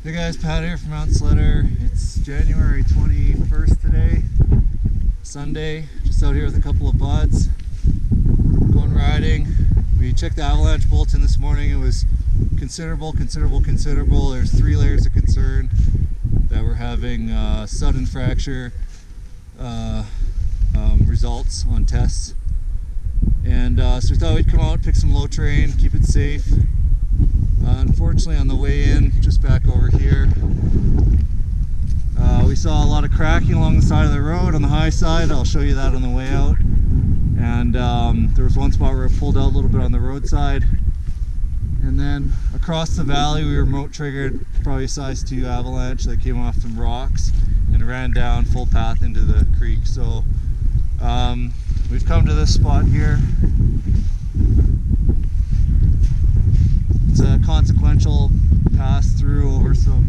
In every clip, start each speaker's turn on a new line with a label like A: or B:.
A: Hey guys, Pat here from Mountain Sledder. It's January 21st today, Sunday. Just out here with a couple of buds, going riding. We checked the Avalanche bulletin this morning. It was considerable. There's 3 layers of concern that we're having sudden fracture results on tests. And so we thought we'd come out, pick some low terrain, keep it safe. Unfortunately, on the way in, just back over here, we saw a lot of cracking along the side of the road on the high side. I'll show you that on the way out. And there was one spot where it pulled out a little bit on the roadside. And then across the valley, we remote triggered probably a size 2 avalanche that came off some rocks and ran down full path into the creek. So we've come to this spot here. It's a consequential pass through over some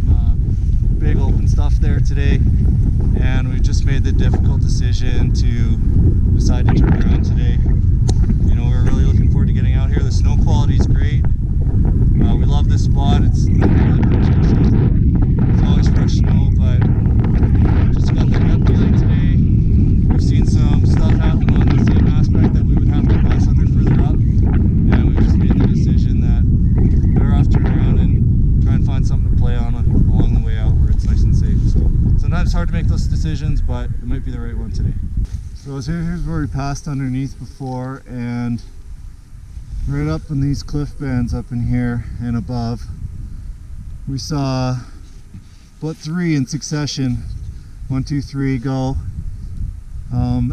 A: big open stuff there today, and we've just made the difficult decision to decide to turn around today. You know, we're really looking forward to getting out here. The snow quality is great. We love this spot. It's always fresh snow, but just got that gut feeling today. We've seen some stuff happen on the same aspect that we would have to pass under further up, and we just made the decision that better off turn around and try and find something to play on along the way out where it's nice and safe. So sometimes it's hard to make those decisions, but it might be the right one today. So here's where we passed underneath before, and right up in these cliff bands up in here and above, we saw about 3 in succession. 1, 2, 3 go.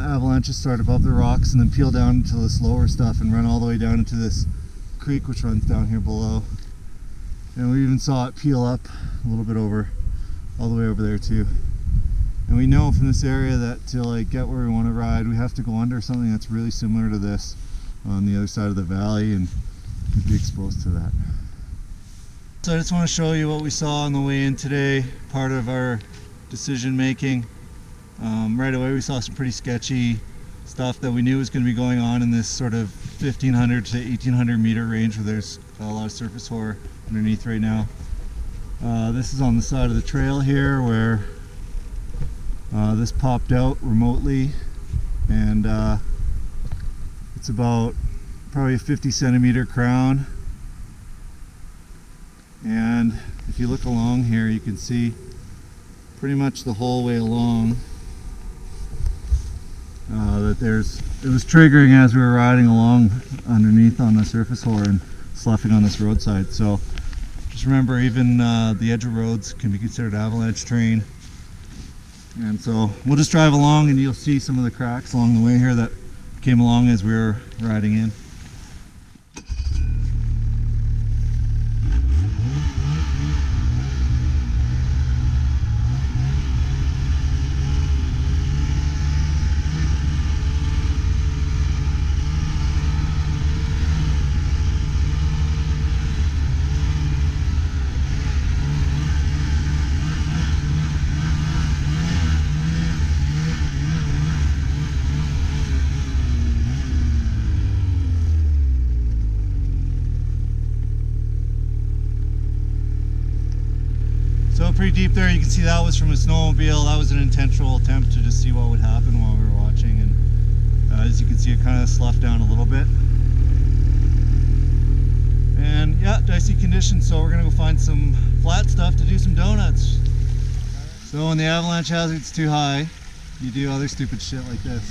A: Avalanches start above the rocks and then peel down into this lower stuff and run all the way down into this creek which runs down here below. And we even saw it peel up a little bit over, all the way over there too. And we know from this area that to like get where we want to ride, we have to go under something that's really similar to this on the other side of the valley, and we'd be exposed to that. So I just want to show you what we saw on the way in today, part of our decision making. Right away we saw some pretty sketchy stuff that we knew was going to be going on in this sort of 1500 to 1800 meter range where there's a lot of surface hoar underneath right now. This is on the side of the trail here where this popped out remotely, and it's about probably a 50 centimeter crown. And if you look along here, you can see pretty much the whole way along that it was triggering as we were riding along underneath on the surface hoar and sloughing on this roadside. So just remember, even the edge of roads can be considered avalanche terrain. And so we'll just drive along and you'll see some of the cracks along the way here that came along as we were riding in. So pretty deep there, you can see that was from a snowmobile. That was an intentional attempt to just see what would happen while we were watching, and as you can see, it kind of sloughed down a little bit. And yeah, dicey conditions, so we're gonna go find some flat stuff to do some donuts. So when the avalanche hazard's too high, you do other stupid shit like this.